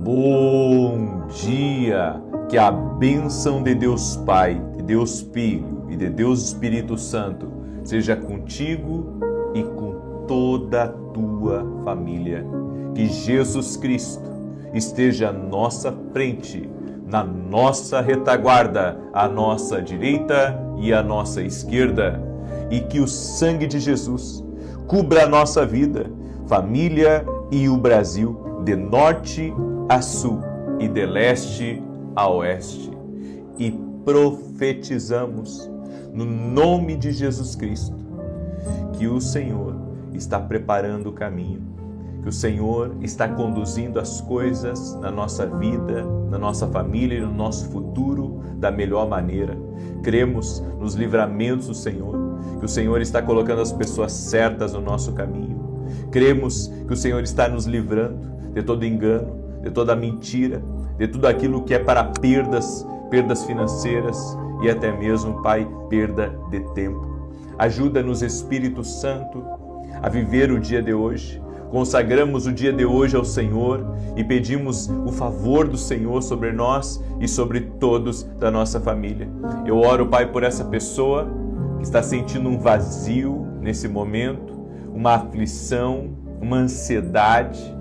Bom dia! Que a bênção de Deus Pai, de Deus Filho e de Deus Espírito Santo seja contigo e com toda a tua família. Que Jesus Cristo esteja à nossa frente, na nossa retaguarda, à nossa direita e à nossa esquerda. E que o sangue de Jesus cubra a nossa vida, família e o Brasil, de norte a sul e de leste a oeste. E profetizamos no nome de Jesus Cristo que o Senhor está preparando o caminho, que o Senhor está conduzindo as coisas na nossa vida, na nossa família e no nosso futuro da melhor maneira. Cremos nos livramentos do Senhor, que o Senhor está colocando as pessoas certas no nosso caminho. Cremos que o Senhor está nos livrando de todo engano, de toda mentira, de tudo aquilo que é para perdas financeiras e até mesmo, Pai, perda de tempo. Ajuda-nos, Espírito Santo, a viver o dia de hoje. Consagramos o dia de hoje ao Senhor e pedimos o favor do Senhor sobre nós e sobre todos da nossa família. Eu oro, Pai, por essa pessoa que está sentindo um vazio nesse momento, uma aflição, uma ansiedade.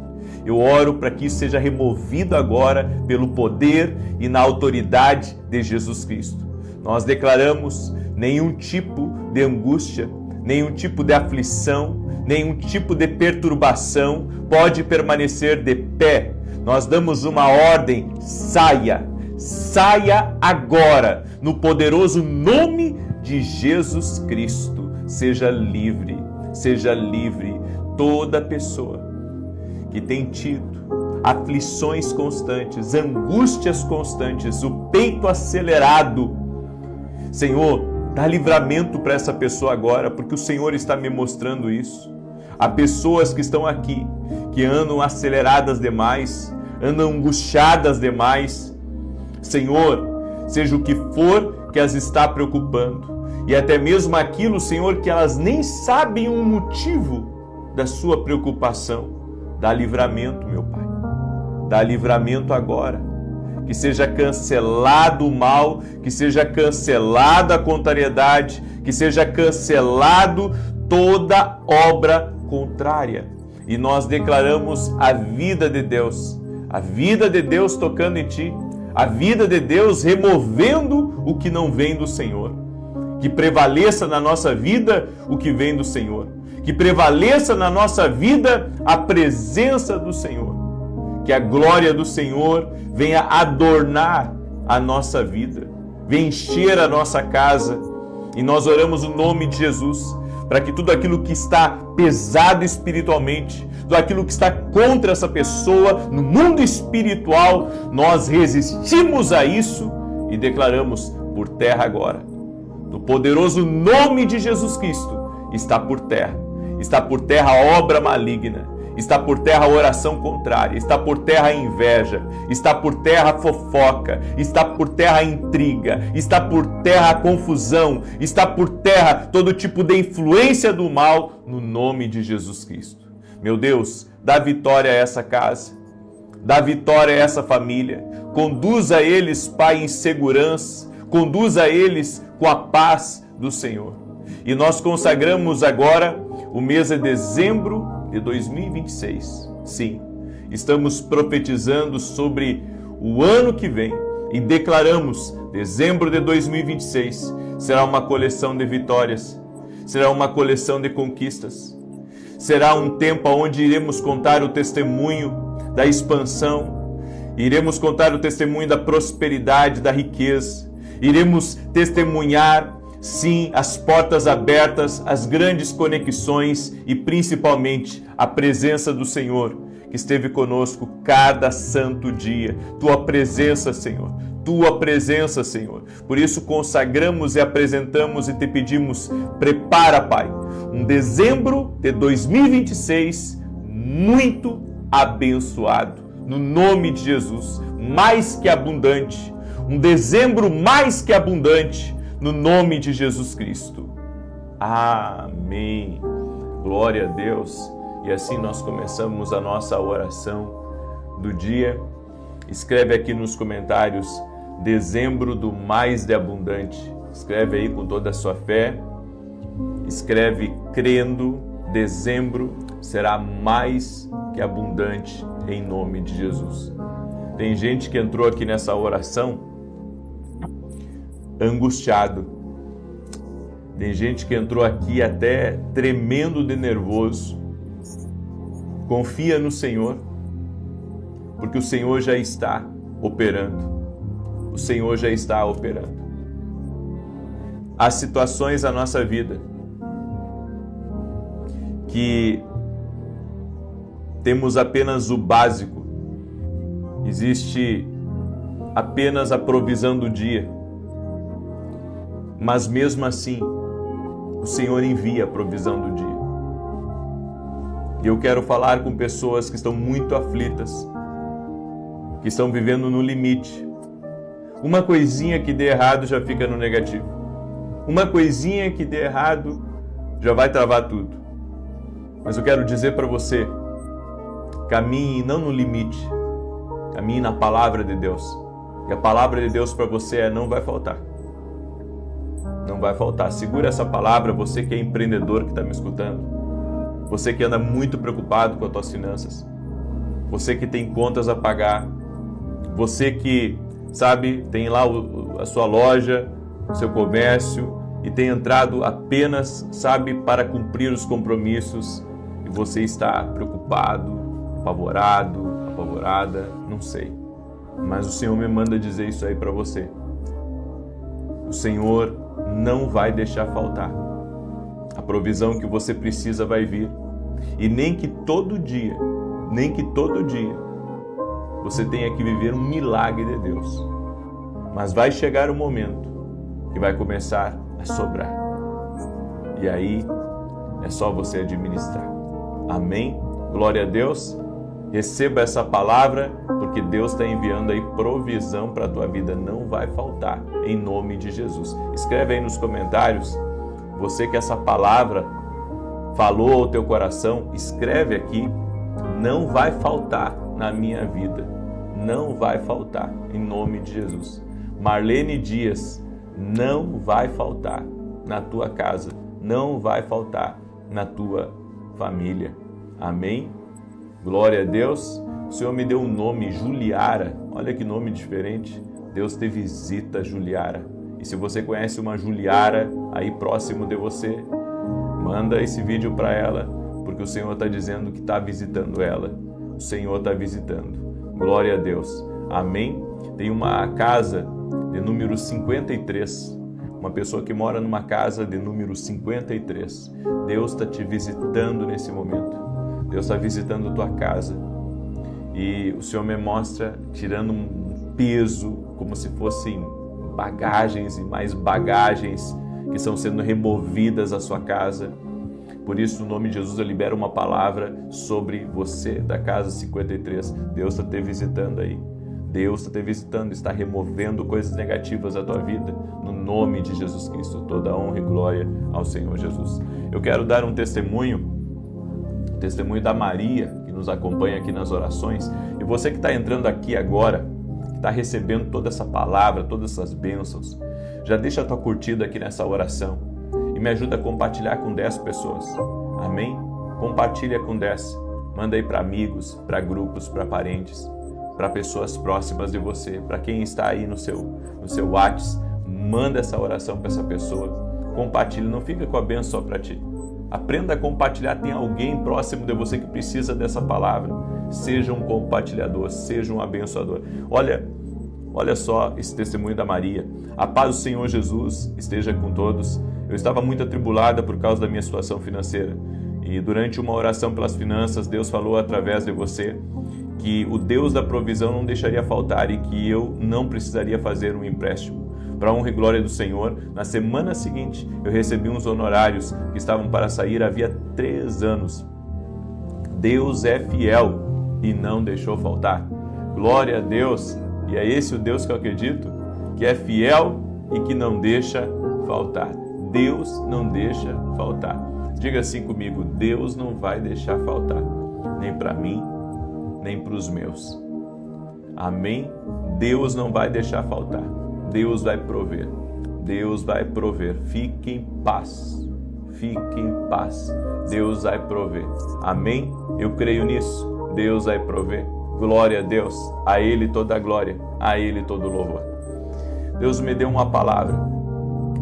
Eu oro para que isso seja removido agora pelo poder e na autoridade de Jesus Cristo. Nós declaramos nenhum tipo de angústia, nenhum tipo de aflição, nenhum tipo de perturbação pode permanecer de pé. Nós damos uma ordem: saia agora, no poderoso nome de Jesus Cristo. Seja livre toda pessoa que tem tido aflições constantes, angústias constantes, o peito acelerado. Senhor, dá livramento para essa pessoa agora, porque o Senhor está me mostrando isso. Há pessoas que estão aqui, que andam aceleradas demais, andam angustiadas demais. Senhor, seja o que for que as está preocupando, e até mesmo aquilo, Senhor, que elas nem sabem o motivo da sua preocupação. Dá livramento, meu Pai. Dá livramento agora. Que seja cancelado o mal, que seja cancelada a contrariedade, que seja cancelado toda obra contrária. E nós declaramos a vida de Deus tocando em ti, a vida de Deus removendo o que não vem do Senhor. Que prevaleça na nossa vida o que vem do Senhor. Que prevaleça na nossa vida a presença do Senhor. Que a glória do Senhor venha adornar a nossa vida, venha encher a nossa casa. E nós oramos no nome de Jesus, para que tudo aquilo que está pesado espiritualmente, tudo aquilo que está contra essa pessoa no mundo espiritual, nós resistimos a isso e declaramos por terra agora. No poderoso nome de Jesus Cristo, está por terra. Está por terra a obra maligna, está por terra a oração contrária, está por terra a inveja, está por terra a fofoca, está por terra a intriga, está por terra a confusão, está por terra todo tipo de influência do mal, no nome de Jesus Cristo. Meu Deus, dá vitória a essa casa, dá vitória a essa família, conduza eles, Pai, em segurança, conduza eles com a paz do Senhor. E nós consagramos agora o mês de dezembro de 2026. Sim, estamos profetizando sobre o ano que vem e declaramos: dezembro de 2026 será uma coleção de vitórias, será uma coleção de conquistas, será um tempo onde iremos contar o testemunho da expansão, iremos contar o testemunho da prosperidade, da riqueza, iremos testemunhar, sim, as portas abertas, as grandes conexões e principalmente a presença do Senhor que esteve conosco cada santo dia. Tua presença, Senhor. Tua presença, Senhor. Por isso consagramos e apresentamos e te pedimos: prepara, Pai, um dezembro de 2026 muito abençoado. No nome de Jesus, mais que abundante. Um dezembro mais que abundante. No nome de Jesus Cristo. Amém. Glória a Deus. E assim nós começamos a nossa oração do dia. Escreve aqui nos comentários, dezembro do mais de abundante. Escreve aí com toda a sua fé. Escreve crendo, dezembro será mais que abundante em nome de Jesus. Tem gente que entrou aqui nessa oração angustiado. Tem gente que entrou aqui até tremendo de nervoso. Confia no Senhor, porque o Senhor já está operando. O Senhor já está operando. Há situações na nossa vida que temos apenas o básico. Existe apenas a provisão do dia. Mas mesmo assim, o Senhor envia a provisão do dia. E eu quero falar com pessoas que estão muito aflitas, que estão vivendo no limite. Uma coisinha que dê errado já fica no negativo. Uma coisinha que dê errado já vai travar tudo. Mas eu quero dizer para você, caminhe não no limite, caminhe na palavra de Deus. E a palavra de Deus para você é: não vai faltar. Não vai faltar. Segura essa palavra, você que é empreendedor que está me escutando. Você que anda muito preocupado com as suas finanças. Você que tem contas a pagar. Você que, sabe, tem lá a sua loja, o seu comércio e tem entrado apenas, sabe, para cumprir os compromissos. E você está preocupado, apavorado, apavorada, não sei. Mas o Senhor me manda dizer isso aí para você. O Senhor não vai deixar faltar. A provisão que você precisa vai vir. E nem que todo dia você tenha que viver um milagre de Deus. Mas vai chegar o momento que vai começar a sobrar. E aí é só você administrar. Amém? Glória a Deus. Receba essa palavra, porque Deus está enviando aí provisão para a tua vida. Não vai faltar, em nome de Jesus. Escreve aí nos comentários, você que essa palavra falou ao teu coração, escreve aqui: não vai faltar na minha vida. Não vai faltar, em nome de Jesus. Marlene Dias, não vai faltar na tua casa. Não vai faltar na tua família. Amém? Glória a Deus. O Senhor me deu um nome, Juliara. Olha que nome diferente. Deus te visita, Juliara. E se você conhece uma Juliara aí próximo de você, manda esse vídeo para ela, porque o Senhor está dizendo que está visitando ela. O Senhor está visitando. Glória a Deus. Amém? Tem uma casa de número 53. Uma pessoa que mora numa casa de número 53. Deus está te visitando nesse momento. Deus está visitando a tua casa. E o Senhor me mostra tirando um peso, como se fossem bagagens e mais bagagens que estão sendo removidas da sua casa. Por isso, no nome de Jesus, eu libero uma palavra sobre você da casa 53. Deus está te visitando aí. Deus está te visitando, está removendo coisas negativas da tua vida. No nome de Jesus Cristo, toda honra e glória ao Senhor Jesus. Eu quero dar um testemunho da Maria, que nos acompanha aqui nas orações. E você que está entrando aqui agora, que está recebendo toda essa palavra, todas essas bênçãos, já deixa a tua curtida aqui nessa oração e me ajuda a compartilhar com 10 pessoas. Amém? Compartilha com 10. Manda aí para amigos, para grupos, para parentes, para pessoas próximas de você, para quem está aí no seu WhatsApp. Manda essa oração para essa pessoa. Compartilha, não fica com a bênção só para ti. Aprenda a compartilhar. Tem alguém próximo de você que precisa dessa palavra. Seja um compartilhador, seja um abençoador. Olha só esse testemunho da Maria. A paz do Senhor Jesus esteja com todos. Eu estava muito atribulada por causa da minha situação financeira. E durante uma oração pelas finanças, Deus falou através de você que o Deus da provisão não deixaria faltar e que eu não precisaria fazer um empréstimo. Para a honra e glória do Senhor, na semana seguinte eu recebi uns honorários que estavam para sair havia 3 anos. Deus é fiel e não deixou faltar. Glória a Deus! E é esse o Deus que eu acredito, que é fiel e que não deixa faltar. Deus não deixa faltar. Diga assim comigo: Deus não vai deixar faltar, nem para mim, nem para os meus. Amém? Deus não vai deixar faltar. Deus vai prover. Deus vai prover. Fique em paz. Fique em paz. Deus vai prover. Amém? Eu creio nisso. Deus vai prover. Glória a Deus. A Ele toda a glória. A Ele todo o louvor. Deus me deu uma palavra.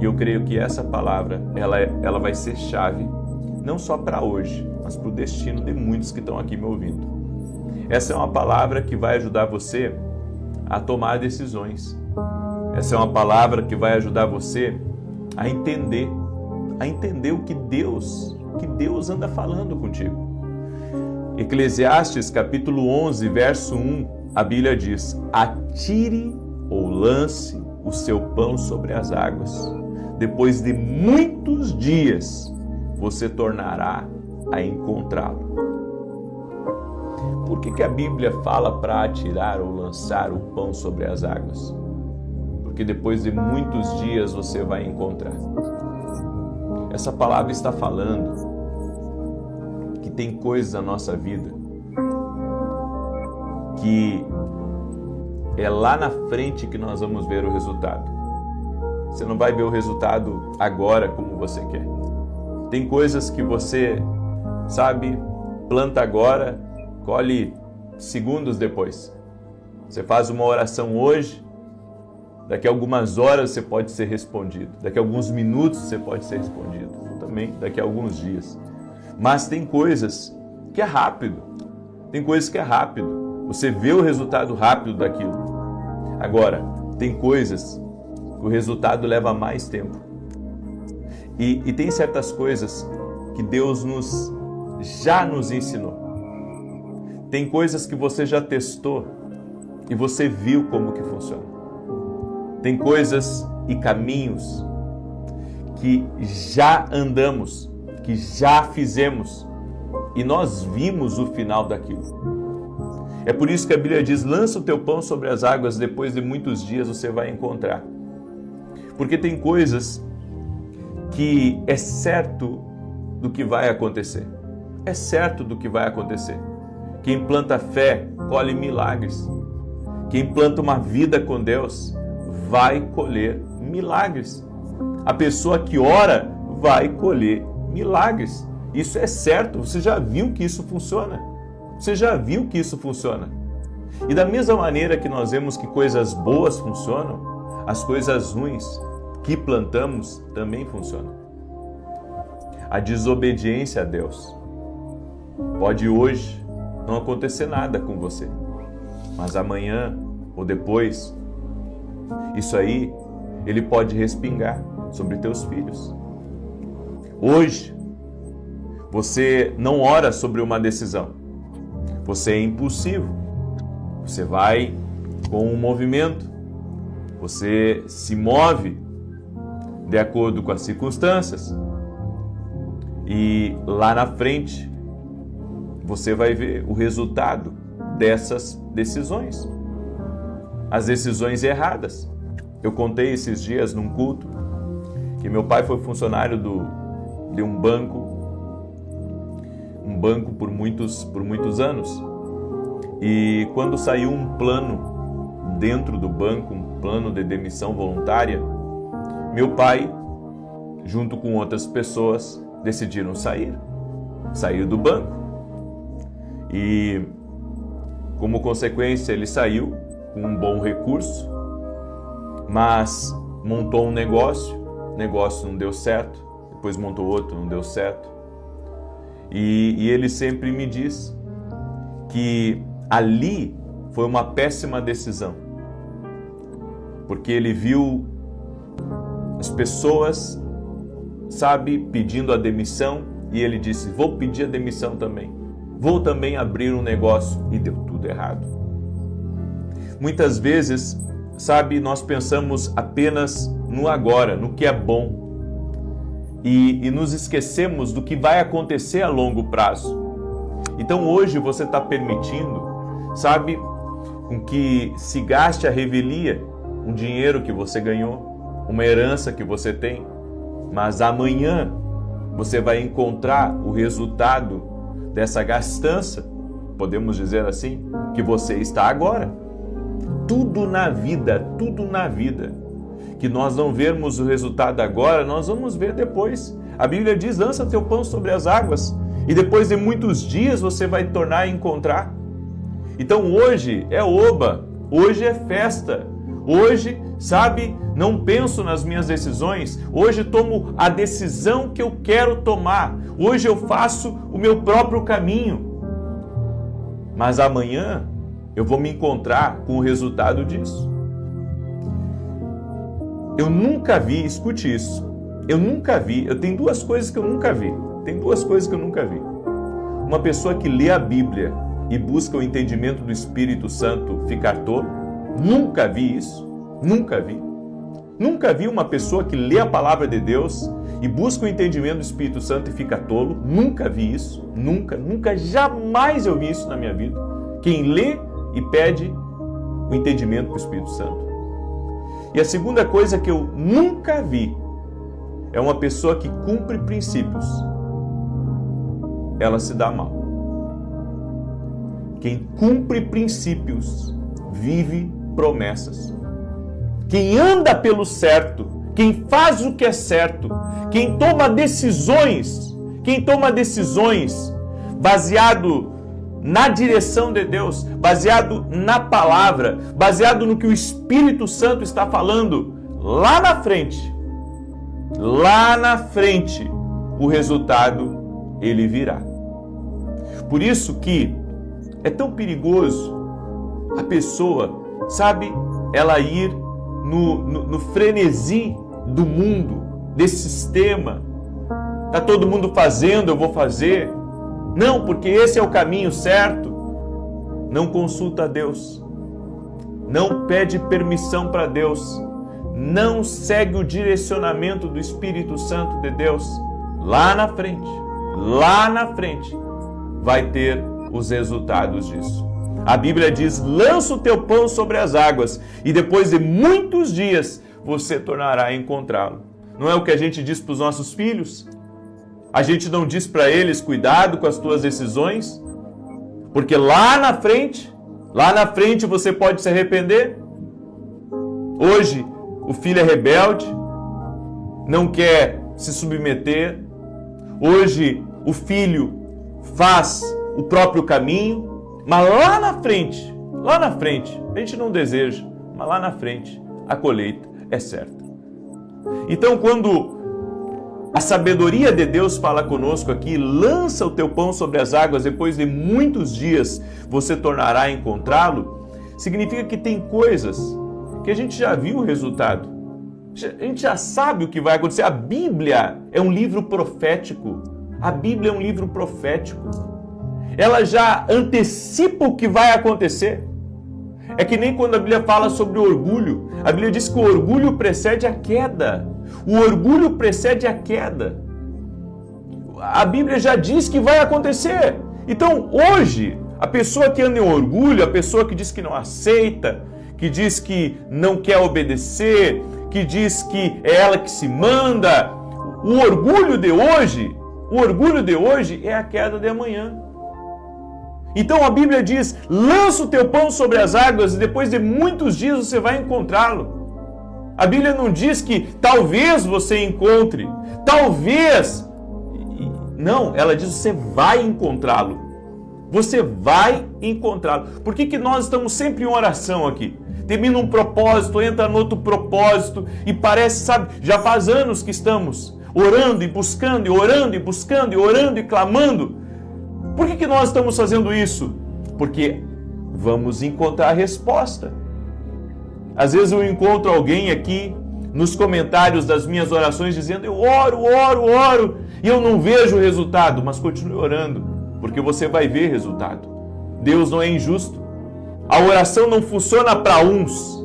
E eu creio que essa palavra, ela vai ser chave. Não só para hoje, mas para o destino de muitos que estão aqui me ouvindo. Essa é uma palavra que vai ajudar você a tomar decisões. Essa é uma palavra que vai ajudar você a entender o que Deus anda falando contigo. Eclesiastes capítulo 11, verso 1, a Bíblia diz: atire ou lance o seu pão sobre as águas. Depois de muitos dias, você tornará a encontrá-lo. Por que a Bíblia fala para atirar ou lançar o pão sobre as águas? Porque depois de muitos dias você vai encontrar. Essa palavra está falando que tem coisas na nossa vida que é lá na frente que nós vamos ver o resultado. Você não vai ver o resultado agora como você quer. Tem coisas que você, planta agora, colhe segundos depois. Você faz uma oração hoje, daqui a algumas horas você pode ser respondido. Daqui a alguns minutos você pode ser respondido. Também daqui a alguns dias. Mas tem coisas que é rápido. Você vê o resultado rápido daquilo. Agora, tem coisas que o resultado leva mais tempo. E tem certas coisas que Deus já nos ensinou. Tem coisas que você já testou e você viu como que funciona. Tem coisas e caminhos que já andamos, que já fizemos e nós vimos o final daquilo. É por isso que a Bíblia diz: lança o teu pão sobre as águas, depois de muitos dias você vai encontrar. Porque tem coisas que é certo do que vai acontecer. É certo do que vai acontecer. Quem planta fé, colhe milagres. Quem planta uma vida com Deus, vai colher milagres. A pessoa que ora, vai colher milagres. Isso é certo. Você já viu que isso funciona. E da mesma maneira que nós vemos que coisas boas funcionam, as coisas ruins que plantamos também funcionam. A desobediência a Deus pode hoje não acontecer nada com você, mas amanhã ou depois, isso aí, ele pode respingar sobre teus filhos. Hoje, você não ora sobre uma decisão, você é impulsivo, você vai com um movimento, você se move de acordo com as circunstâncias e lá na frente você vai ver o resultado dessas decisões, as decisões erradas. Eu contei esses dias num culto que meu pai foi funcionário de um banco por muitos anos, e quando saiu um plano dentro do banco, um plano de demissão voluntária, meu pai, junto com outras pessoas, decidiram sair do banco. E, como consequência, ele saiu com um bom recurso, mas montou um negócio, o negócio não deu certo, depois montou outro, não deu certo. E ele sempre me diz que ali foi uma péssima decisão, porque ele viu as pessoas, pedindo a demissão, e ele disse: vou pedir a demissão também, vou também abrir um negócio, e deu tudo errado. Muitas vezes, nós pensamos apenas no agora, no que é bom, e nos esquecemos do que vai acontecer a longo prazo. Então hoje você está permitindo, com que se gaste a revelia, um dinheiro que você ganhou, uma herança que você tem, mas amanhã você vai encontrar o resultado dessa gastança, podemos dizer assim, que você está agora. tudo na vida, que nós não vemos o resultado agora, nós vamos ver depois. A Bíblia diz, lança teu pão sobre as águas, e depois de muitos dias você vai tornar a encontrar. Então hoje é oba, hoje é festa, hoje, sabe, não penso nas minhas decisões, hoje tomo a decisão que eu quero tomar, hoje eu faço o meu próprio caminho. Mas amanhã eu vou me encontrar com o resultado disso. Eu nunca vi, escute isso, eu tenho duas coisas que eu nunca vi, Uma pessoa que lê a Bíblia e busca o entendimento do Espírito Santo ficar tolo, nunca vi isso, nunca vi uma pessoa que lê a palavra de Deus e busca o entendimento do Espírito Santo e fica tolo, nunca vi isso, jamais eu vi isso na minha vida. Quem lê e pede o entendimento do Espírito Santo. E a segunda coisa que eu nunca vi é uma pessoa que cumpre princípios. Ela se dá mal. Quem cumpre princípios vive promessas. Quem anda pelo certo, quem faz o que é certo, quem toma decisões baseado na direção de Deus, baseado na palavra, baseado no que o Espírito Santo está falando, lá na frente, o resultado ele virá. Por isso que é tão perigoso a pessoa, sabe, ela ir no frenesi do mundo, desse sistema. Tá todo mundo fazendo, eu vou fazer. Não, porque esse é o caminho certo. Não consulta a Deus. Não pede permissão para Deus. Não segue o direcionamento do Espírito Santo de Deus. Lá na frente, vai ter os resultados disso. A Bíblia diz, lança o teu pão sobre as águas e depois de muitos dias você tornará a encontrá-lo. Não é o que a gente diz para os nossos filhos? A gente não diz para eles, cuidado com as tuas decisões, porque lá na frente você pode se arrepender. Hoje o filho é rebelde, não quer se submeter. Hoje o filho faz o próprio caminho, mas lá na frente, a gente não deseja, mas lá na frente a colheita é certa. Então, quando a sabedoria de Deus fala conosco aqui, lança o teu pão sobre as águas, depois de muitos dias você tornará a encontrá-lo, significa que tem coisas que a gente já viu o resultado. A gente já sabe o que vai acontecer. A Bíblia é um livro profético. Ela já antecipa o que vai acontecer. É que nem quando a Bíblia fala sobre o orgulho. A Bíblia diz que o orgulho precede a queda. A Bíblia já diz que vai acontecer. Então, hoje, a pessoa que anda em orgulho, a pessoa que diz que não aceita, que diz que não quer obedecer, que diz que é ela que se manda, o orgulho de hoje é a queda de amanhã. Então a Bíblia diz, lança o teu pão sobre as águas e depois de muitos dias você vai encontrá-lo. A Bíblia não diz que talvez você encontre, talvez. Não, ela diz você vai encontrá-lo. Você vai encontrá-lo. Por que nós estamos sempre em oração aqui? Termina um propósito, entra no outro propósito e parece, sabe, já faz anos que estamos orando e buscando, e orando e buscando, e orando e clamando. Por que nós estamos fazendo isso? Porque vamos encontrar a resposta. Às vezes eu encontro alguém aqui nos comentários das minhas orações dizendo, eu oro, e eu não vejo o resultado, mas continue orando, porque você vai ver resultado. Deus não é injusto. A oração não funciona para uns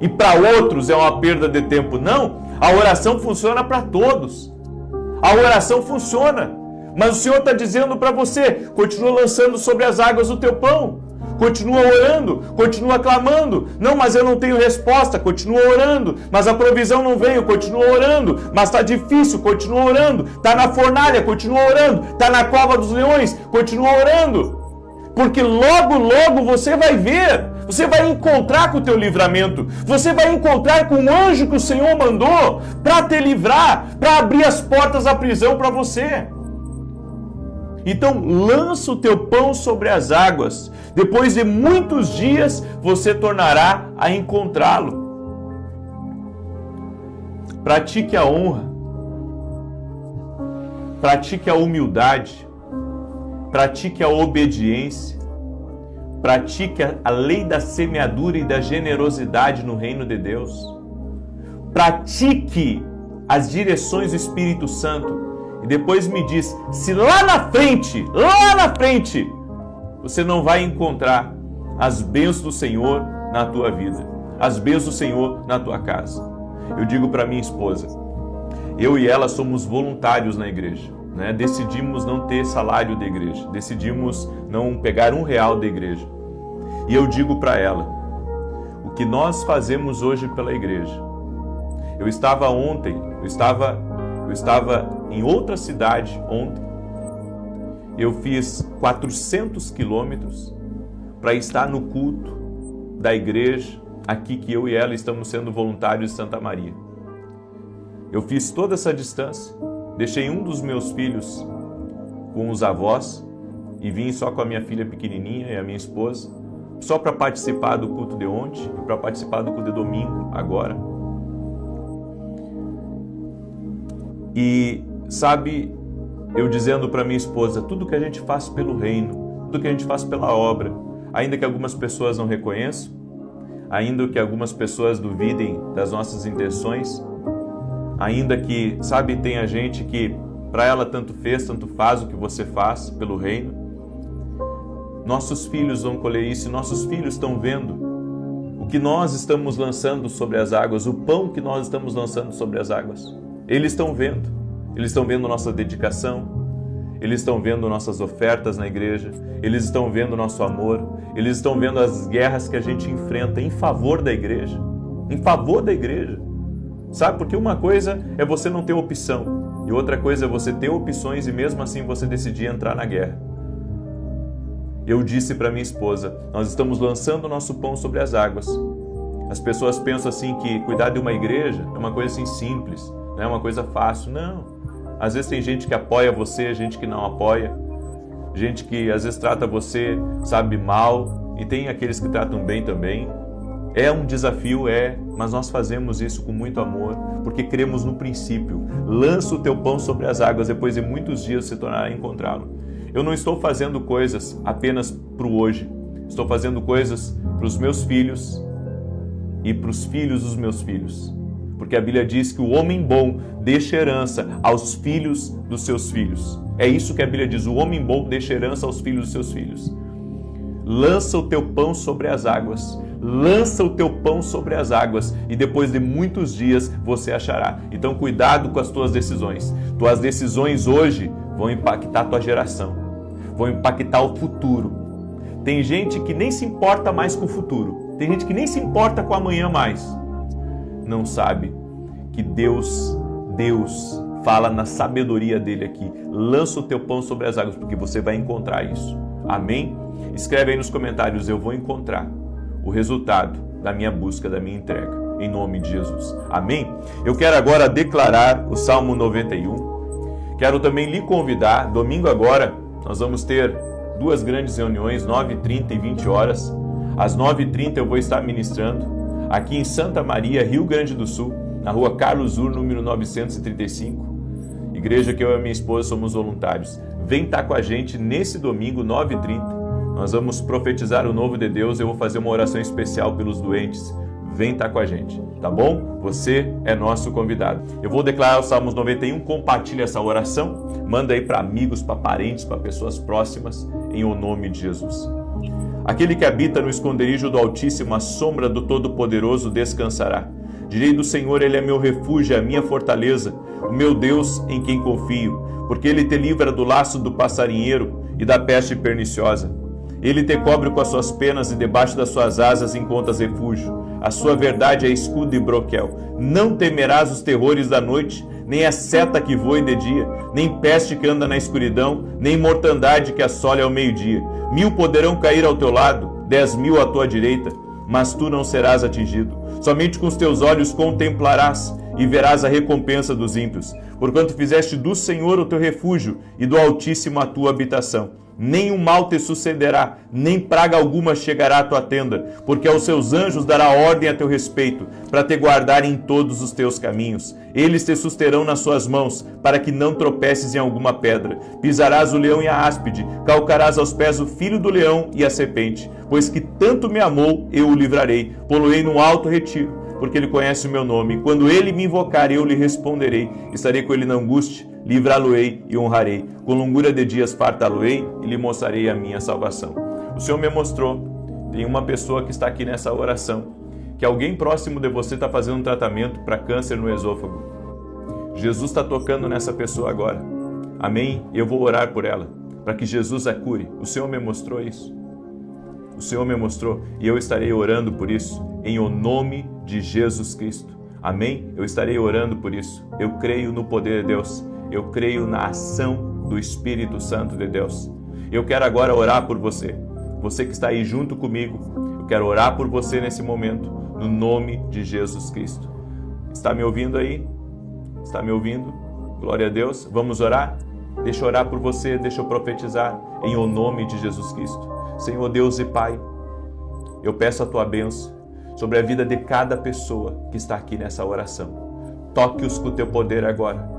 e para outros é uma perda de tempo. Não, a oração funciona para todos. A oração funciona. Mas o Senhor está dizendo para você, continua lançando sobre as águas o teu pão. Continua orando, continua clamando. Não, mas eu não tenho resposta, continua orando. Mas a provisão não veio, continua orando. Mas está difícil, continua orando. Está na fornalha, continua orando. Está na cova dos leões, continua orando. porque logo, logo você vai ver, você vai encontrar com o teu livramento, você vai encontrar com o anjo que o Senhor mandou para te livrar, para abrir as portas da prisão para você. Então, lança o teu pão sobre as águas, depois de muitos dias você tornará a encontrá-lo. Pratique a honra, pratique a humildade, pratique a obediência, pratique a lei da semeadura e da generosidade no reino de Deus. Pratique as direções do Espírito Santo. E depois me diz, se lá na frente, você não vai encontrar as bênçãos do Senhor na tua vida, as bênçãos do Senhor na tua casa. Eu digo para minha esposa, eu e ela somos voluntários na igreja, né? Decidimos não ter salário da igreja, decidimos não pegar R$1 da igreja. E eu digo para ela, o que nós fazemos hoje pela igreja. Eu estava em outra cidade ontem. Eu fiz 400 quilômetros para estar no culto da igreja, aqui que eu e ela estamos sendo voluntários de Santa Maria. Eu fiz toda essa distância, deixei um dos meus filhos com os avós e vim só com a minha filha pequenininha e a minha esposa, só para participar do culto de ontem e para participar do culto de domingo agora. E sabe, eu dizendo para minha esposa, tudo que a gente faz pelo reino, tudo que a gente faz pela obra, ainda que algumas pessoas não reconheçam, ainda que algumas pessoas duvidem das nossas intenções, ainda que, sabe, tem a gente que para ela tanto fez, tanto faz o que você faz pelo reino, nossos filhos vão colher isso, nossos filhos estão vendo o que nós estamos lançando sobre as águas, o pão que nós estamos lançando sobre as águas. Eles estão vendo nossa dedicação, eles estão vendo nossas ofertas na igreja, eles estão vendo nosso amor, eles estão vendo as guerras que a gente enfrenta em favor da igreja, sabe? Porque uma coisa é você não ter opção e outra coisa é você ter opções e mesmo assim você decidir entrar na guerra. Eu disse para minha esposa, nós estamos lançando o nosso pão sobre as águas. As pessoas pensam assim que cuidar de uma igreja é uma coisa assim simples, não é uma coisa fácil, não. Às vezes tem gente que apoia você, gente que não apoia, gente que às vezes trata você, sabe, mal, e tem aqueles que tratam bem também. É um desafio, mas nós fazemos isso com muito amor, porque cremos no princípio. Lança o teu pão sobre as águas, depois de muitos dias se tornará a encontrá-lo. Eu não estou fazendo coisas apenas para o hoje, estou fazendo coisas para os meus filhos e para os filhos dos meus filhos. Porque a Bíblia diz que o homem bom deixa herança aos filhos dos seus filhos. É isso que a Bíblia diz, o homem bom deixa herança aos filhos dos seus filhos. Lança o teu pão sobre as águas, lança o teu pão sobre as águas e depois de muitos dias você achará. Então cuidado com as tuas decisões. Tuas decisões hoje vão impactar a tua geração, vão impactar o futuro. Tem gente que nem se importa mais com o futuro, tem gente que nem se importa com amanhã mais. Não sabe que Deus fala na sabedoria dele aqui. Lança o teu pão sobre as águas, porque você vai encontrar isso. Amém? Escreve aí nos comentários, eu vou encontrar o resultado da minha busca, da minha entrega, em nome de Jesus. Amém? Eu quero agora declarar o Salmo 91. Quero também lhe convidar, domingo agora, nós vamos ter 2 grandes reuniões, 9h30 e 20 horas. Às 9h30 eu vou estar ministrando aqui em Santa Maria, Rio Grande do Sul, na rua Carlos Ur, número 935. Igreja que eu e a minha esposa somos voluntários. Vem estar com a gente nesse domingo, 9h30. Nós vamos profetizar o novo de Deus. Eu vou fazer uma oração especial pelos doentes. Vem estar com a gente, tá bom? Você é nosso convidado. Eu vou declarar os Salmos 91. Compartilha essa oração. Manda aí para amigos, para parentes, para pessoas próximas, em o nome de Jesus. Aquele que habita no esconderijo do Altíssimo, à sombra do Todo-Poderoso descansará. Direi do Senhor, Ele é meu refúgio, a minha fortaleza, o meu Deus em quem confio, porque Ele te livra do laço do passarinheiro e da peste perniciosa. Ele te cobre com as suas penas e debaixo das suas asas encontras refúgio. A sua verdade é escudo e broquel. Não temerás os terrores da noite, nem a seta que voe de dia, nem peste que anda na escuridão, nem mortandade que assole ao meio-dia. 1000 poderão cair ao teu lado, 10.000 à tua direita, mas tu não serás atingido. Somente com os teus olhos contemplarás e verás a recompensa dos ímpios, porquanto fizeste do Senhor o teu refúgio e do Altíssimo a tua habitação. Nenhum mal te sucederá, nem praga alguma chegará à tua tenda, porque aos seus anjos dará ordem a teu respeito, para te guardarem em todos os teus caminhos. Eles te susterão nas suas mãos, para que não tropeces em alguma pedra. Pisarás o leão e a áspide, calcarás aos pés o filho do leão e a serpente. Pois que tanto me amou, eu o livrarei, pô-lo-ei num alto retiro, porque ele conhece o meu nome. Quando ele me invocar, eu lhe responderei. Estarei com ele na angústia, livrá-lo-ei e honrarei. Com longura de dias fartá-lo-ei e lhe mostrarei a minha salvação. O Senhor me mostrou, tem uma pessoa que está aqui nessa oração, que alguém próximo de você está fazendo um tratamento para câncer no esôfago. Jesus está tocando nessa pessoa agora. Amém? Eu vou orar por ela, para que Jesus a cure. O Senhor me mostrou isso. O Senhor me mostrou e eu estarei orando por isso, em o nome de Jesus Cristo. Amém? Eu estarei orando por isso. Eu creio no poder de Deus. Eu creio na ação do Espírito Santo de Deus. Eu quero agora orar por você. Você que está aí junto comigo, eu quero orar por você nesse momento, no nome de Jesus Cristo. Está me ouvindo aí? Está me ouvindo? Glória a Deus. Vamos orar? Deixa eu orar por você, deixa eu profetizar em o nome de Jesus Cristo. Senhor Deus e Pai, eu peço a Tua bênção sobre a vida de cada pessoa que está aqui nessa oração. Toque-os com o Teu poder agora.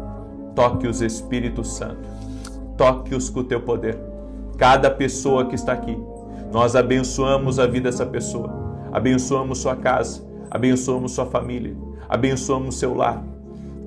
Toque-os, Espírito Santo. Toque-os com o Teu poder. Cada pessoa que está aqui, nós abençoamos a vida dessa pessoa. Abençoamos sua casa, abençoamos sua família, abençoamos seu lar.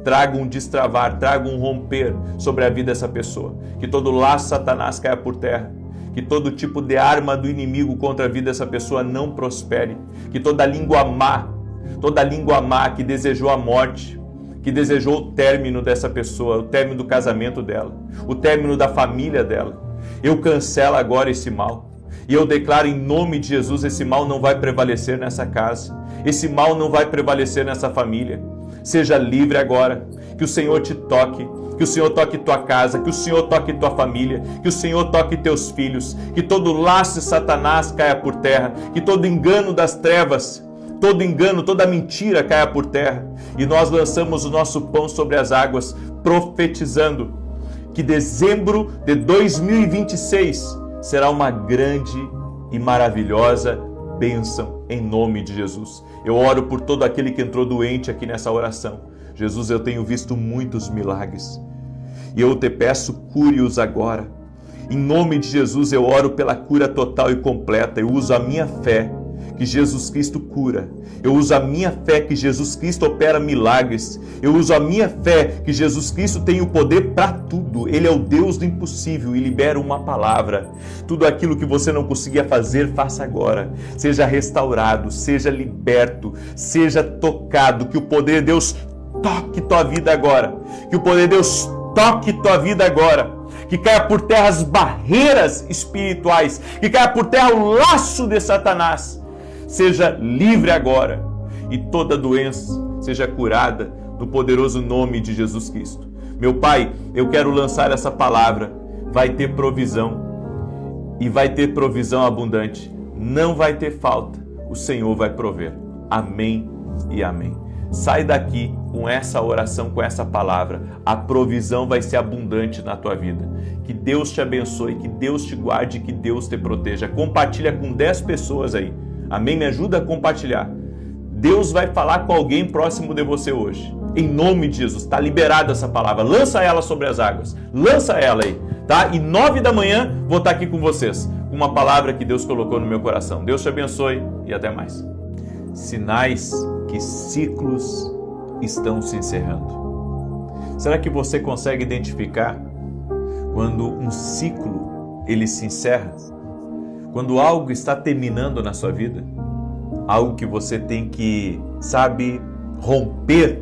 Traga um destravar, traga um romper sobre a vida dessa pessoa. Que todo laço Satanás caia por terra. Que todo tipo de arma do inimigo contra a vida dessa pessoa não prospere. Que toda língua má que desejou a morte, que desejou o término dessa pessoa, o término do casamento dela, o término da família dela, eu cancelo agora esse mal. E eu declaro em nome de Jesus, esse mal não vai prevalecer nessa casa. Esse mal não vai prevalecer nessa família. Seja livre agora. Que o Senhor te toque. Que o Senhor toque tua casa, que o Senhor toque tua família, que o Senhor toque teus filhos, que todo laço de Satanás caia por terra, que todo engano das trevas, todo engano, toda mentira caia por terra. E nós lançamos o nosso pão sobre as águas, profetizando que dezembro de 2026 será uma grande e maravilhosa bênção em nome de Jesus. Eu oro por todo aquele que entrou doente aqui nessa oração. Jesus, eu tenho visto muitos milagres e eu te peço, cure-os agora. Em nome de Jesus, eu oro pela cura total e completa. Eu uso a minha fé que Jesus Cristo cura. Eu uso a minha fé que Jesus Cristo opera milagres. Eu uso a minha fé que Jesus Cristo tem o poder para tudo. Ele é o Deus do impossível e libera uma palavra. Tudo aquilo que você não conseguia fazer, faça agora. Seja restaurado, seja liberto, seja tocado. Que o poder de Deus toque tua vida agora. Que o poder de Deus toque tua vida agora. Que caia por terra as barreiras espirituais. Que caia por terra o laço de Satanás. Seja livre agora e toda doença seja curada no poderoso nome de Jesus Cristo. Meu Pai, eu quero lançar essa palavra. Vai ter provisão e vai ter provisão abundante. Não vai ter falta. O Senhor vai prover. Amém e amém. Sai daqui com essa oração, com essa palavra. A provisão vai ser abundante na tua vida. Que Deus te abençoe, que Deus te guarde, que Deus te proteja. Compartilha com 10 pessoas aí. Amém? Me ajuda a compartilhar. Deus vai falar com alguém próximo de você hoje. Em nome de Jesus. Está liberada essa palavra. Lança ela sobre as águas. Lança ela aí. Tá? E 9 da manhã vou estar aqui com vocês. Com uma palavra que Deus colocou no meu coração. Deus te abençoe e até mais. Sinais que ciclos estão se encerrando. Será que você consegue identificar quando um ciclo ele se encerra? Quando algo está terminando na sua vida, algo que você tem que, romper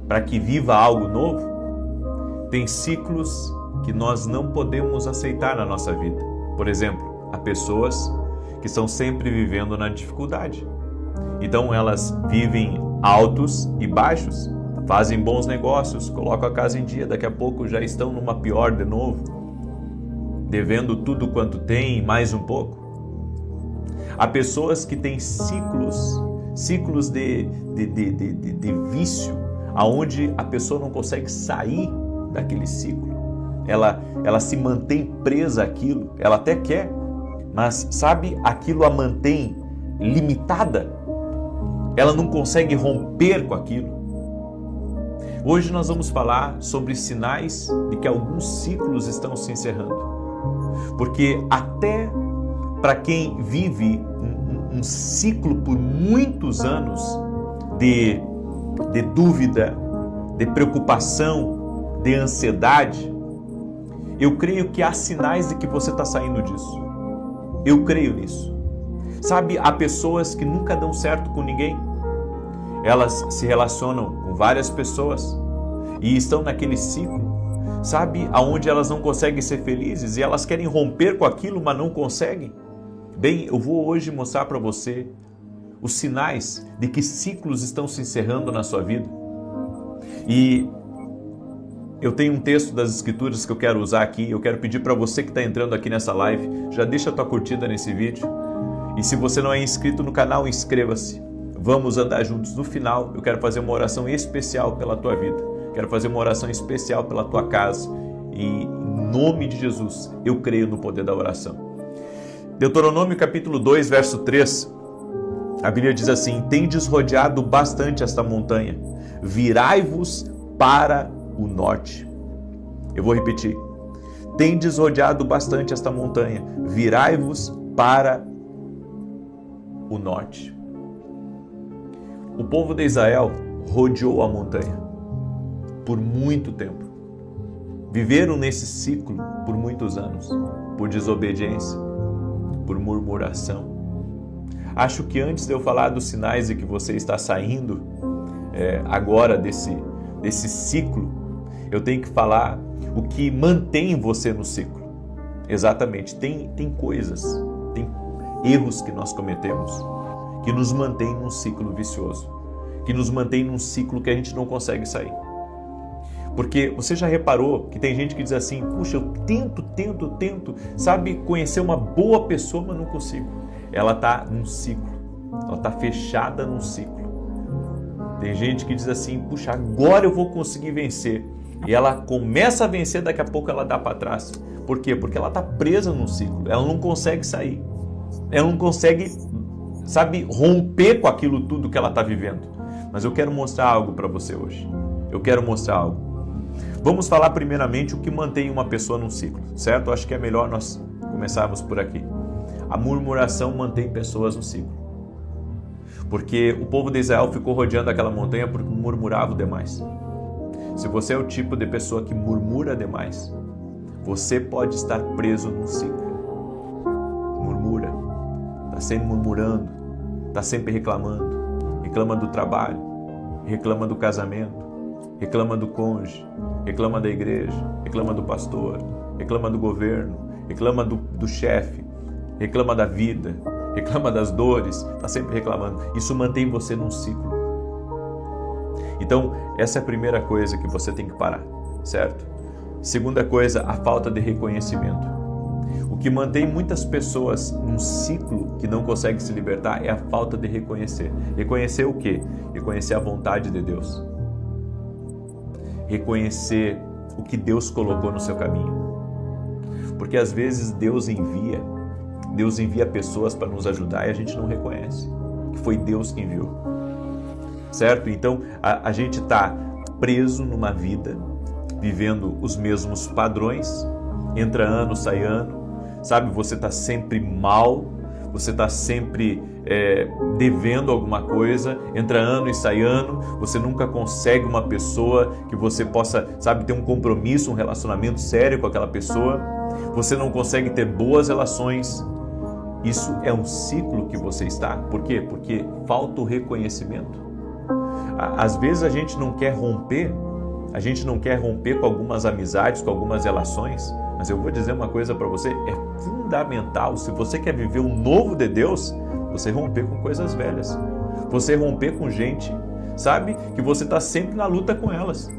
para que viva algo novo, tem ciclos que nós não podemos aceitar na nossa vida. Por exemplo, há pessoas que estão sempre vivendo na dificuldade. Então elas vivem altos e baixos, fazem bons negócios, colocam a casa em dia, daqui a pouco já estão numa pior de novo, devendo tudo quanto tem, mais um pouco. Há pessoas que têm ciclos de vício, aonde a pessoa não consegue sair daquele ciclo. Ela se mantém presa àquilo, ela até quer, mas sabe, aquilo a mantém limitada. Ela não consegue romper com aquilo. Hoje nós vamos falar sobre sinais de que alguns ciclos estão se encerrando. Porque até para quem vive um ciclo por muitos anos de dúvida, de preocupação, de ansiedade, eu creio que há sinais de que você está saindo disso. Eu creio nisso. Sabe, há pessoas que nunca dão certo com ninguém. Elas se relacionam com várias pessoas e estão naquele ciclo, sabe, aonde elas não conseguem ser felizes e elas querem romper com aquilo, mas não conseguem. Bem, eu vou hoje mostrar para você os sinais de que ciclos estão se encerrando na sua vida. E eu tenho um texto das Escrituras que eu quero usar aqui. Eu quero pedir para você que está entrando aqui nessa live, já deixa a tua curtida nesse vídeo. E se você não é inscrito no canal, inscreva-se. Vamos andar juntos. No final, eu quero fazer uma oração especial pela tua vida. Quero fazer uma oração especial pela tua casa. E em nome de Jesus, eu creio no poder da oração. Deuteronômio capítulo 2, verso 3. A Bíblia diz assim: tendes rodeado bastante esta montanha, virai-vos para o norte. Eu vou repetir. Tendes rodeado bastante esta montanha, virai-vos para o norte. O povo de Israel rodeou a montanha por muito tempo. Viveram nesse ciclo por muitos anos, por desobediência, por murmuração. Acho que antes de eu falar dos sinais de que você está saindo agora desse ciclo, eu tenho que falar o que mantém você no ciclo. Exatamente, tem coisas, tem erros que nós cometemos que nos mantém num ciclo vicioso, que nos mantém num ciclo que a gente não consegue sair. Porque você já reparou que tem gente que diz assim: puxa, eu tento, sabe, conhecer uma boa pessoa, mas não consigo. Ela está num ciclo, ela está fechada num ciclo. Tem gente que diz assim: puxa, agora eu vou conseguir vencer. E ela começa a vencer, daqui a pouco ela dá para trás. Por quê? Porque ela está presa num ciclo, ela não consegue sair. Ela não consegue, sabe, romper com aquilo tudo que ela está vivendo. Mas eu quero mostrar algo para você hoje. Eu quero mostrar algo. Vamos falar primeiramente o que mantém uma pessoa num ciclo, certo? Eu acho que é melhor nós começarmos por aqui. A murmuração mantém pessoas no ciclo. Porque o povo de Israel ficou rodeando aquela montanha porque murmurava demais. Se você é o tipo de pessoa que murmura demais, você pode estar preso num ciclo. Murmura, está sempre murmurando, está sempre reclamando. Reclama do trabalho, reclama do casamento, reclama do cônjuge, reclama da igreja, reclama do pastor, reclama do governo, reclama do chefe, reclama da vida, reclama das dores, está sempre reclamando. Isso mantém você num ciclo. Então, essa é a primeira coisa que você tem que parar, certo? Segunda coisa, a falta de reconhecimento. O que mantém muitas pessoas num ciclo que não consegue se libertar é a falta de reconhecer. Reconhecer o quê? Reconhecer a vontade de Deus. Reconhecer o que Deus colocou no seu caminho. Porque às vezes Deus envia pessoas para nos ajudar e a gente não reconhece que foi Deus que enviou. Certo? Então, a gente está preso numa vida, vivendo os mesmos padrões, entra ano, sai ano, sabe? Você está sempre mal, você está sempre devendo alguma coisa, entra ano e sai ano, você nunca consegue uma pessoa que você possa, sabe, ter um compromisso, um relacionamento sério com aquela pessoa, você não consegue ter boas relações. Isso é um ciclo que você está. Por quê? Porque falta o reconhecimento. Às vezes a gente não quer romper com algumas amizades, com algumas relações, mas eu vou dizer uma coisa para você, é fundamental, se você quer viver o novo de Deus, você romper com coisas velhas, você romper com gente, sabe, que você está sempre na luta com elas.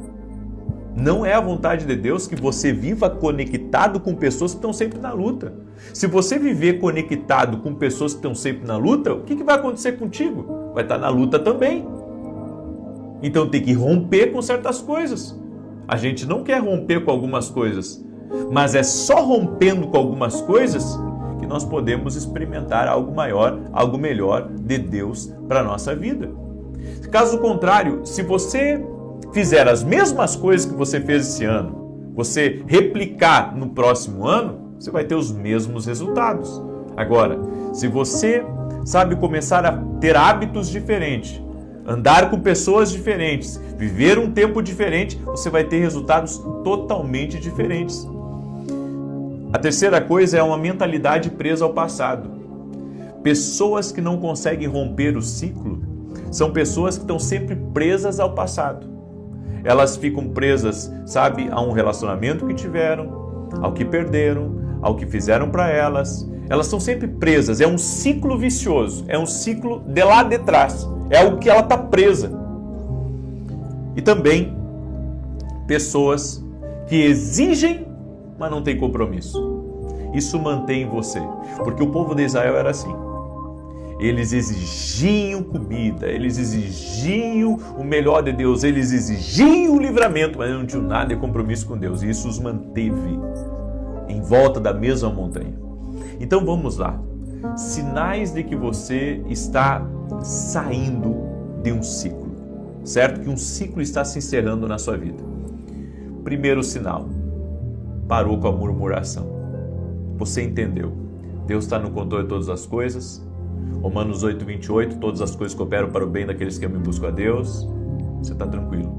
Não é a vontade de Deus que você viva conectado com pessoas que estão sempre na luta. Se você viver conectado com pessoas que estão sempre na luta, o que vai acontecer contigo? Vai estar na luta também. Então tem que romper com certas coisas. A gente não quer romper com algumas coisas, mas é só rompendo com algumas coisas que nós podemos experimentar algo maior, algo melhor de Deus para a nossa vida. Caso contrário, se você fizer as mesmas coisas que você fez esse ano, você replicar no próximo ano, você vai ter os mesmos resultados. Agora, se você sabe começar a ter hábitos diferentes, andar com pessoas diferentes, viver um tempo diferente, você vai ter resultados totalmente diferentes. A terceira coisa é uma mentalidade presa ao passado. Pessoas que não conseguem romper o ciclo são pessoas que estão sempre presas ao passado. Elas ficam presas, sabe, a um relacionamento que tiveram, ao que perderam, ao que fizeram para elas. Elas estão sempre presas, é um ciclo vicioso, é um ciclo de lá de trás, é algo que ela está presa. E também pessoas que exigem, mas não têm compromisso. Isso mantém você, porque o povo de Israel era assim. Eles exigiam comida, eles exigiam o melhor de Deus, eles exigiam o livramento, mas não tinham nada de compromisso com Deus. E isso os manteve em volta da mesma montanha. Então vamos lá. Sinais de que você está saindo de um ciclo, certo? Que um ciclo está se encerrando na sua vida. Primeiro sinal, parou com a murmuração. Você entendeu. Deus está no controle de todas as coisas. Romanos 8:28, todas as coisas cooperam para o bem daqueles que amam e buscam a Deus. Você está tranquilo.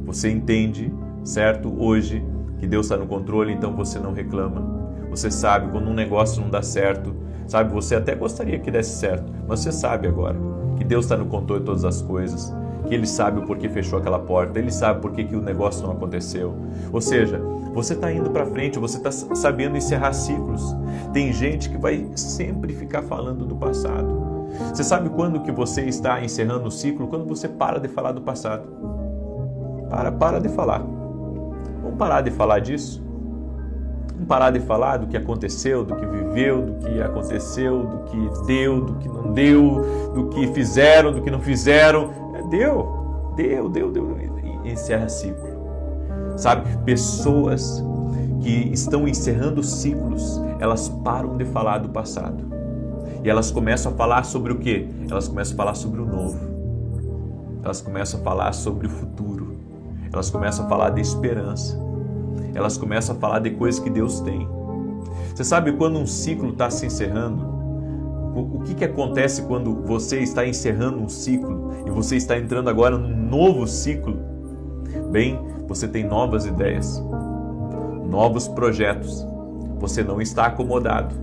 Você entende, certo? Hoje, que Deus está no controle, então você não reclama. Você sabe quando um negócio não dá certo, sabe? Você até gostaria que desse certo, mas você sabe agora que Deus está no controle de todas as coisas, que Ele sabe o porquê fechou aquela porta, Ele sabe por que o negócio não aconteceu. Ou seja, você está indo para frente, você está sabendo encerrar ciclos. Tem gente que vai sempre ficar falando do passado. Você sabe quando que você está encerrando o ciclo? Quando você para de falar do passado. Para de falar. Vamos parar de falar disso? Vamos parar de falar do que aconteceu, do que viveu, do que aconteceu, do que deu, do que não deu, do que fizeram, do que não fizeram. Deu. E encerra ciclo. Sabe, pessoas que estão encerrando ciclos, elas param de falar do passado. E elas começam a falar sobre o quê? Elas começam a falar sobre o novo. Elas começam a falar sobre o futuro. Elas começam a falar de esperança. Elas começam a falar de coisas que Deus tem. Você sabe quando um ciclo está se encerrando? O que acontece quando você está encerrando um ciclo e você está entrando agora num novo ciclo? Bem, você tem novas ideias, novos projetos. Você não está acomodado.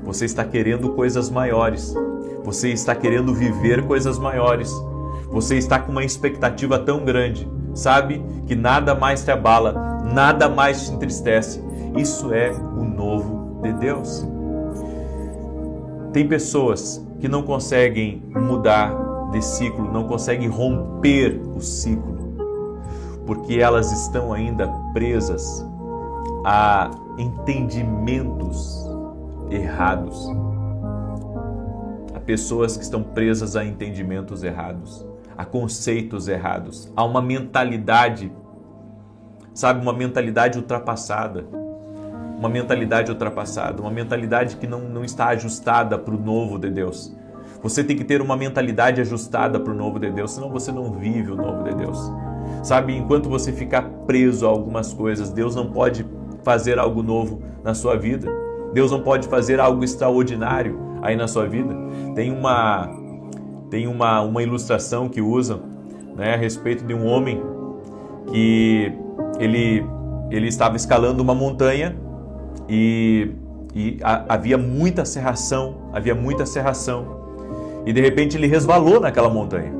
Você está querendo coisas maiores. Você está querendo viver coisas maiores. Você está com uma expectativa tão grande, sabe? Que nada mais te abala, nada mais te entristece. Isso é o novo de Deus. Tem pessoas que não conseguem mudar de ciclo, não conseguem romper o ciclo, porque elas estão ainda presas a entendimentos errados. Há pessoas que estão presas a entendimentos errados, a conceitos errados, a uma mentalidade, sabe, uma mentalidade ultrapassada. Uma mentalidade ultrapassada, uma mentalidade que não está ajustada para o novo de Deus. Você tem que ter uma mentalidade ajustada para o novo de Deus, senão você não vive o novo de Deus. Sabe, enquanto você ficar preso a algumas coisas, Deus não pode fazer algo novo na sua vida. Deus não pode fazer algo extraordinário aí na sua vida. Tem uma ilustração que usam, né, a respeito de um homem que ele estava escalando uma montanha e havia muita serração, e de repente ele resvalou naquela montanha.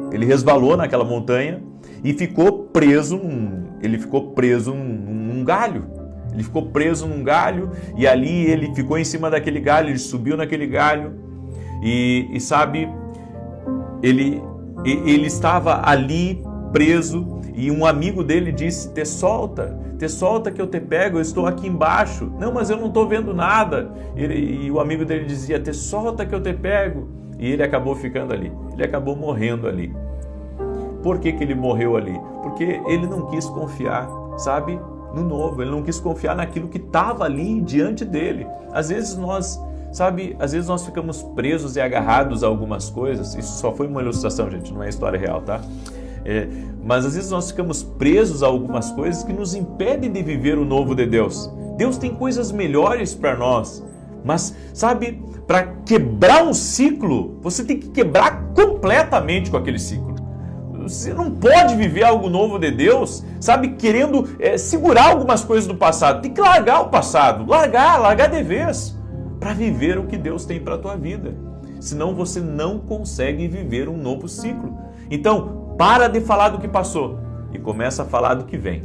E ficou preso num galho. Ele ficou preso num galho e ali ele ficou em cima daquele galho, ele subiu naquele galho e sabe, ele ele estava ali preso e um amigo dele disse: te solta que eu te pego, eu estou aqui embaixo. Não, mas eu não estou vendo nada. E o amigo dele dizia: te solta que eu te pego. E ele acabou ficando ali, ele acabou morrendo ali. Por que ele morreu ali? Porque ele não quis confiar, sabe, no novo, ele não quis confiar naquilo que estava ali diante dele. Às vezes nós ficamos presos e agarrados a algumas coisas. Isso só foi uma ilustração, gente, não é história real, tá? Mas às vezes nós ficamos presos a algumas coisas que nos impedem de viver o novo de Deus. Deus tem coisas melhores para nós, mas sabe, para quebrar um ciclo, você tem que quebrar completamente com aquele ciclo. Você não pode viver algo novo de Deus, sabe, querendo segurar algumas coisas do passado. Tem que largar o passado, largar de vez, para viver o que Deus tem para a tua vida. Senão você não consegue viver um novo ciclo. Então, para de falar do que passou e começa a falar do que vem.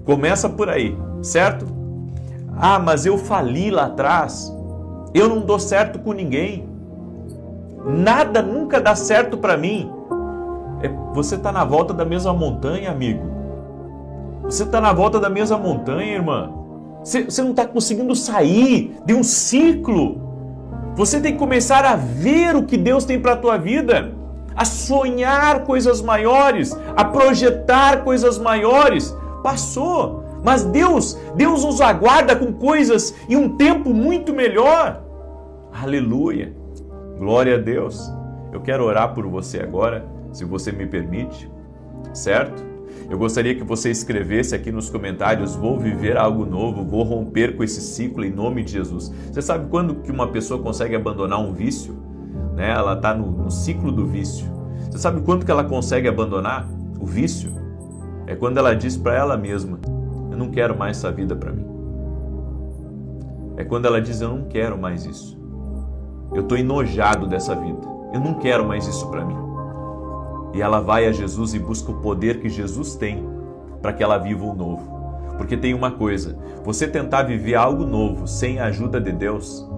Começa por aí, certo? Ah, mas eu fali lá atrás. Eu não dou certo com ninguém. Nada nunca dá certo para mim. Você está na volta da mesma montanha, amigo. Você está na volta da mesma montanha, irmã. Você não está conseguindo sair de um ciclo. Você tem que começar a ver o que Deus tem para a tua vida, a sonhar coisas maiores, a projetar coisas maiores. Passou, mas Deus nos aguarda com coisas em um tempo muito melhor. Aleluia, glória a Deus. Eu quero orar por você agora, se você me permite, certo? Eu gostaria que você escrevesse aqui nos comentários: vou viver algo novo, vou romper com esse ciclo em nome de Jesus. Você sabe quando que uma pessoa consegue abandonar um vício? Né? Ela está no ciclo do vício. Você sabe quando que ela consegue abandonar o vício? É quando ela diz para ela mesma: eu não quero mais essa vida para mim. É quando ela diz: eu não quero mais isso. Eu estou enojado dessa vida. Eu não quero mais isso para mim. E ela vai a Jesus e busca o poder que Jesus tem para que ela viva o novo. Porque tem uma coisa: você tentar viver algo novo sem a ajuda de Deus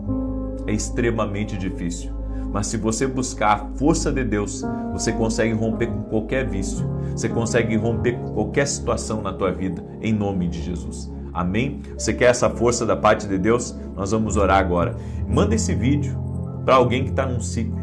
é extremamente difícil. Mas se você buscar a força de Deus, você consegue romper com qualquer vício. Você consegue romper com qualquer situação na tua vida, em nome de Jesus. Amém? Você quer essa força da parte de Deus? Nós vamos orar agora. Manda esse vídeo para alguém que está num ciclo,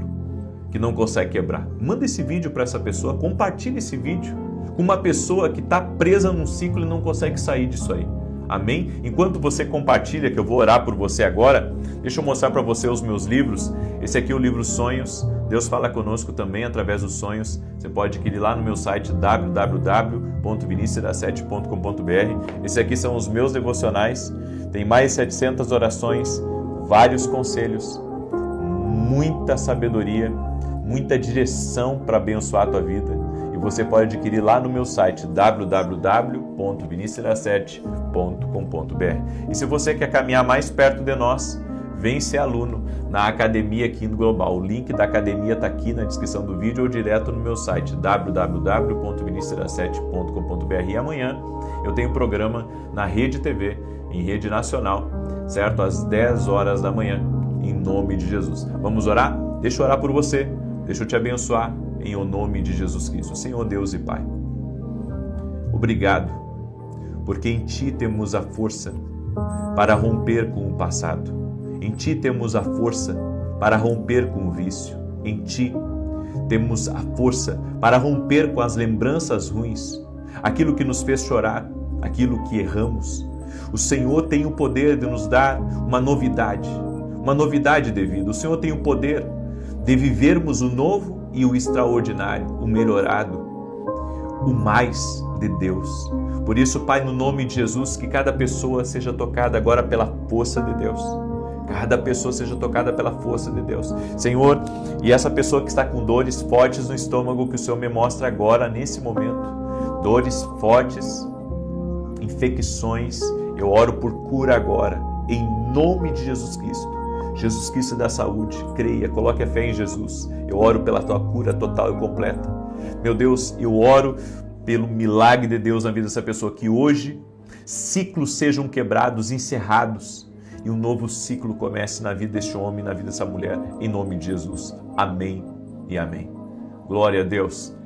que não consegue quebrar. Manda esse vídeo para essa pessoa, compartilha esse vídeo com uma pessoa que está presa num ciclo e não consegue sair disso aí. Amém? Enquanto você compartilha, que eu vou orar por você agora, deixa eu mostrar para você os meus livros. Esse aqui é o livro Sonhos. Deus fala conosco também através dos sonhos. Você pode adquirir lá no meu site www.vinicius7.com.br. Esse aqui são os meus devocionais. Tem mais de 700 orações, vários conselhos, muita sabedoria, muita direção para abençoar a tua vida. E você pode adquirir lá no meu site www.vinicius7.com.br. E se você quer caminhar mais perto de nós, vem ser aluno na Academia Quindo Global. O link da academia está aqui na descrição do vídeo ou direto no meu site www.vinicius7.com.br. E amanhã eu tenho programa na Rede TV, em rede nacional, certo? Às 10 horas da manhã, em nome de Jesus. Vamos orar? Deixa eu orar por você, deixa eu te abençoar em o nome de Jesus Cristo. Senhor Deus e Pai, obrigado, porque em Ti temos a força para romper com o passado. Em Ti temos a força para romper com o vício. Em Ti temos a força para romper com as lembranças ruins, aquilo que nos fez chorar, aquilo que erramos. O Senhor tem o poder de nos dar uma novidade de vida. O Senhor tem o poder de vivermos o novo e o extraordinário, o melhorado, o mais de Deus. Por isso, Pai, no nome de Jesus, que cada pessoa seja tocada agora pela força de Deus. Cada pessoa seja tocada pela força de Deus. Senhor, e essa pessoa que está com dores fortes no estômago, que o Senhor me mostra agora, nesse momento. Dores fortes, infecções, eu oro por cura agora, em nome de Jesus Cristo. Jesus Cristo da saúde, creia, coloque a fé em Jesus. Eu oro pela tua cura total e completa. Meu Deus, eu oro pelo milagre de Deus na vida dessa pessoa, que hoje ciclos sejam quebrados, encerrados, e um novo ciclo comece na vida deste homem, na vida dessa mulher, em nome de Jesus. Amém e amém. Glória a Deus.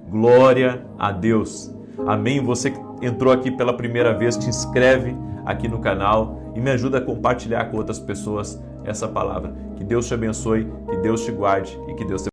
Glória a Deus. Amém. Você que entrou aqui pela primeira vez, te inscreve aqui no canal e me ajuda a compartilhar com outras pessoas essa palavra. Que Deus te abençoe, que Deus te guarde e que Deus te